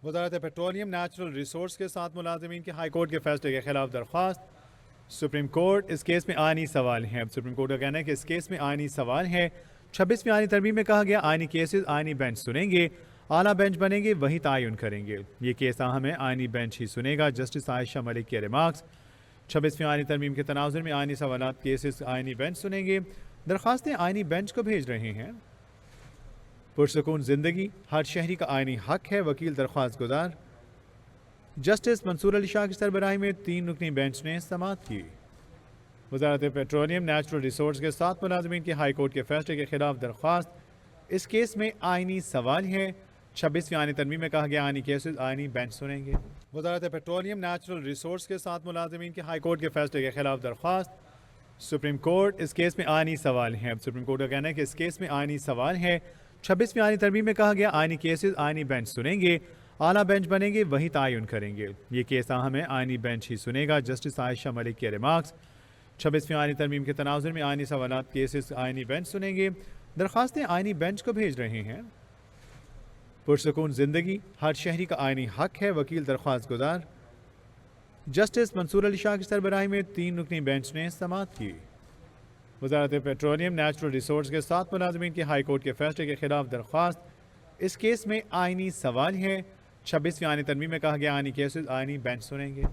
वजारत petroleum natural resource के 7 मुलाजमीन की high court के फैसले के खिलाफ दरख्वास्त। सुप्रीम कोर्ट इस केस में आइनी सवाल हैं। अब सुप्रीम कोर्ट का कहना है कि इस केस में आइनी सवाल है। 26वीं आइनी तरमीम में कहा गया आइनी केसेस आइनी बेंच सुनेंगे, आला बेंच बनेंगे, वही तयन करेंगे। ये केस अहम है, आइनी बेंच ही सुनेगा। जस्टिस आयशा मलिक के रिमार्क्स। 26वीं आइनी तरमीम के तनाजुर में आइनी सवालात केसेस आइनी बेंच सुनेंगे। दरख्वास्तें आइनी बेंच को भेज रहे हैं। पुरसकून ज़िंदगी हर शहरी का आइनी हक है। वकील दरख्वास्त गुजार। जस्टिस मंसूर अली शाह की सरबराही में 3 रुकनी बेंच ने समाअत की। वजारत पेट्रोलियम नेचुरल रिसोर्स के 7 मुलाजमीन की हाई कोर्ट के फैसले के खिलाफ दरख्वास्त। इस केस में आइनी सवाल है। 26वीं आइनी तरमीम में कहा गया आइनी केसेस आइनी बेंच सुनेंगे। वजारत पेट्रोलियम नेचुरल रिसोर्स के 7 मुलाजमीन की हाई कोर्ट के फैसले के खिलाफ दरख्वास्त। सुप्रीम कोर्ट इस केस में आइनी सवाल हैं। अब सुप्रीम कोर्ट का कहना है कि इस केस में आइनी सवाल है। 26वीं आइनी तरमीम में कहा गया आइनी केसेस आइनी बेंच सुनेंगे, आला बेंच बनेंगे, वही तयन करेंगे। ये केस अहम है, आइनी बेंच ही सुनेगा। जस्टिस आयशा मलिक के रिमार्क्स। 26वीं आइनी तरमीम के तनाजुर में आइनी सवालात केसेस आइनी बेंच सुनेंगे। दरख्वास्तें आइनी बेंच को भेज रहे हैं। पुरसकून ज़िंदगी हर शहरी का आइनी हक है। वकील दरख्वास्त गुजार। जस्टिस मंसूर अली शाह की सरबराही में 3 रुकनी बेंच ने समाअत की। वजारत पेट्रोलियम नेचुरल रिसोर्स के 7 मुलाजमीन की हाई कोर्ट के फैसले के खिलाफ दरख्वास्त। इस केस में आइनी सवाल है। 26वीं आइनी तरमीम में कहा गया आइनी केसेस आइनी बेंच सुनेंगे।